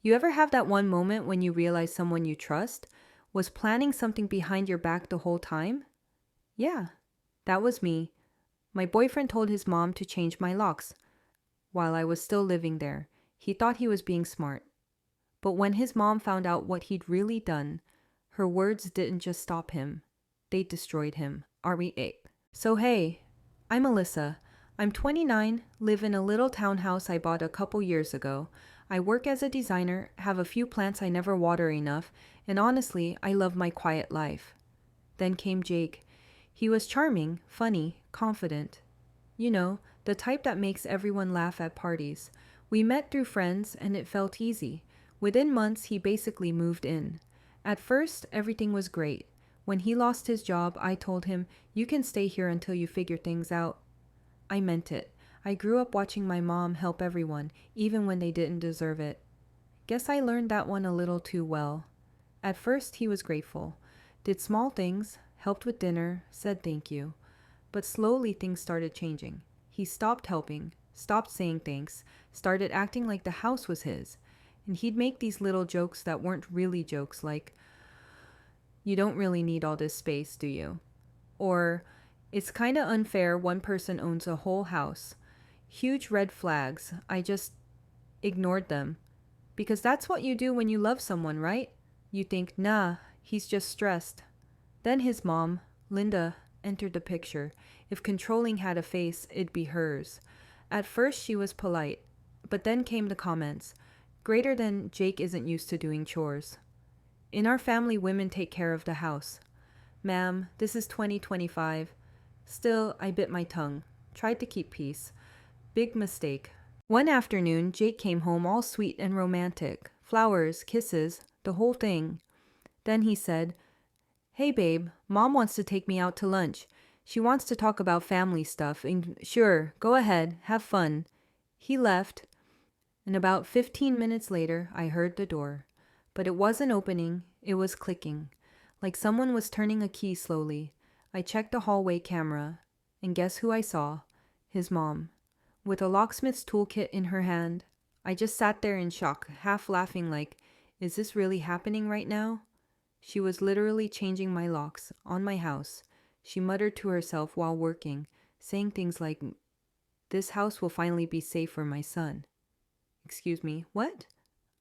You ever have that one moment when you realize someone you trust was planning something behind your back the whole time? Yeah, that was me. My boyfriend told his mom to change my locks while I was still living there. He thought he was being smart. But when his mom found out what he'd really done, her words didn't just stop him. They destroyed him. RE8. So hey, I'm Alyssa. I'm 29, live in a little townhouse I bought a couple years ago. I work as a designer, have a few plants I never water enough, and honestly, I love my quiet life. Then came Jake. He was charming, funny, confident. You know, the type that makes everyone laugh at parties. We met through friends, and it felt easy. Within months, he basically moved in. At first, everything was great. When he lost his job, I told him, "You can stay here until you figure things out." I meant it. I grew up watching my mom help everyone, even when they didn't deserve it. Guess I learned that one a little too well. At first, he was grateful. Did small things, helped with dinner, said thank you. But slowly things started changing. He stopped helping, stopped saying thanks, started acting like the house was his. And he'd make these little jokes that weren't really jokes, like, "You don't really need all this space, do you?" Or, "It's kinda unfair one person owns a whole house." Huge red flags. I just ignored them. Because that's what you do when you love someone, right? You think, nah, he's just stressed. Then his mom, Linda, entered the picture. If controlling had a face, it'd be hers. At first, she was polite, but then came the comments. Greater than Jake isn't used to doing chores. In our family, women take care of the house. Ma'am, this is 2025. Still, I bit my tongue. Tried to keep peace. Big mistake. One afternoon, Jake came home all sweet and romantic. Flowers, kisses, the whole thing. Then he said, "Hey babe, Mom wants to take me out to lunch. She wants to talk about family stuff, and sure, go ahead, have fun." He left, and about 15 minutes later, I heard the door. But it wasn't opening, it was clicking, like someone was turning a key slowly. I checked the hallway camera, and guess who I saw? His mom, with a locksmith's toolkit in her hand. I just sat there in shock, half laughing like, is this really happening right now? She was literally changing my locks on my house. She muttered to herself while working, saying things like, "This house will finally be safe for my son." Excuse me, what?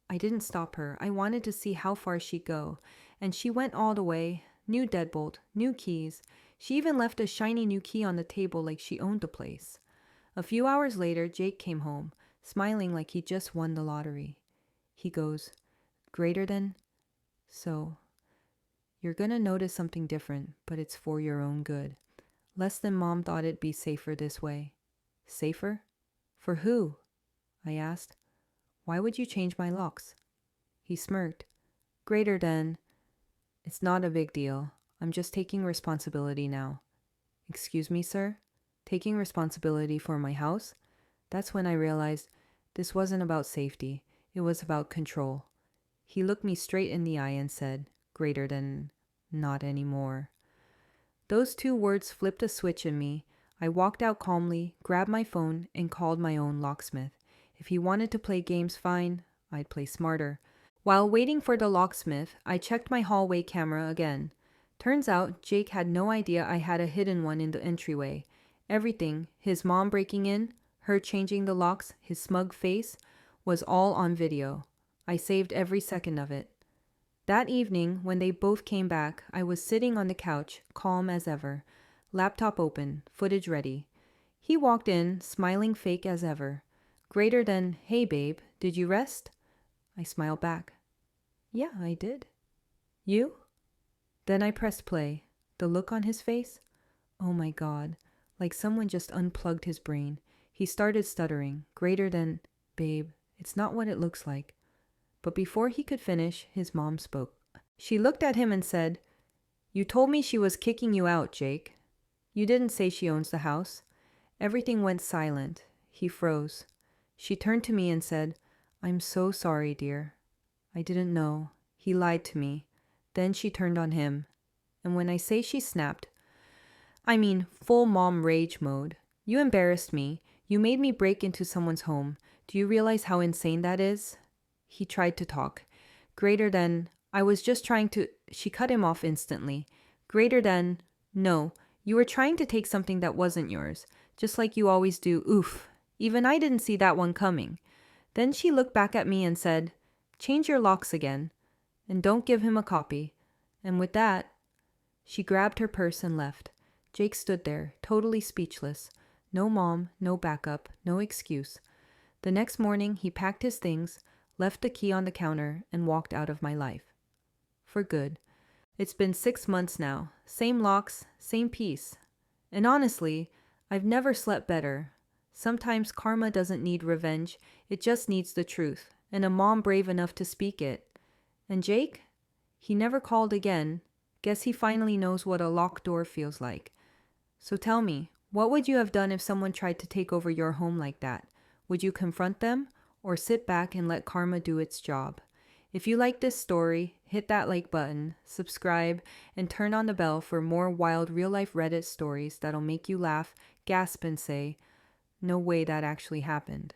I didn't stop her. I wanted to see how far she'd go. And she went all the way. New deadbolt, new keys. She even left a shiny new key on the table like she owned the place. A few hours later, Jake came home, smiling like he just won the lottery. He goes, "Greater than? So, you're gonna notice something different, but it's for your own good. Less than Mom thought it'd be safer this way." Safer? For who? I asked. "Why would you change my locks?" He smirked. "Greater than. It's not a big deal. I'm just taking responsibility now." Excuse me, sir? Taking responsibility for my house? That's when I realized this wasn't about safety. It was about control. He looked me straight in the eye and said, "Greater than, not anymore." Those two words flipped a switch in me. I walked out calmly, grabbed my phone, and called my own locksmith. If he wanted to play games, fine. I'd play smarter. While waiting for the locksmith, I checked my hallway camera again. Turns out Jake had no idea I had a hidden one in the entryway. Everything, his mom breaking in, her changing the locks, his smug face, was all on video. I saved every second of it. That evening, when they both came back, I was sitting on the couch, calm as ever. Laptop open, footage ready. He walked in, smiling fake as ever. Greater than, "Hey babe, did you rest?" I smiled back. "Yeah, I did." "You?" Then I pressed play. The look on his face? Oh my God, like someone just unplugged his brain. He started stuttering. Greater than, "Babe, it's not what it looks like." But before he could finish, his mom spoke. She looked at him and said, "You told me she was kicking you out, Jake. You didn't say she owns the house." Everything went silent. He froze. She turned to me and said, "I'm so sorry, dear. I didn't know. He lied to me." Then she turned on him. And when I say she snapped, I mean full mom rage mode. "You embarrassed me. You made me break into someone's home. Do you realize how insane that is?" He tried to talk. Greater than, I was just trying to. She cut him off instantly. Greater than, no, you were trying to take something that wasn't yours, just like you always do. Oof. Even I didn't see that one coming. Then she looked back at me and said, change your locks again, and don't give him a copy. And with that, she grabbed her purse and left. Jake stood there, totally speechless. No mom, no backup, no excuse. The next morning, he packed his things, left the key on the counter, and walked out of my life. For good. It's been 6 months now. Same locks, same peace. And honestly, I've never slept better. Sometimes karma doesn't need revenge, it just needs the truth, and a mom brave enough to speak it. And Jake? He never called again. Guess he finally knows what a locked door feels like. So tell me, what would you have done if someone tried to take over your home like that? Would you confront them, or sit back and let karma do its job? If you like this story, hit that like button, subscribe, and turn on the bell for more wild real-life Reddit stories that'll make you laugh, gasp, and say, no way that actually happened.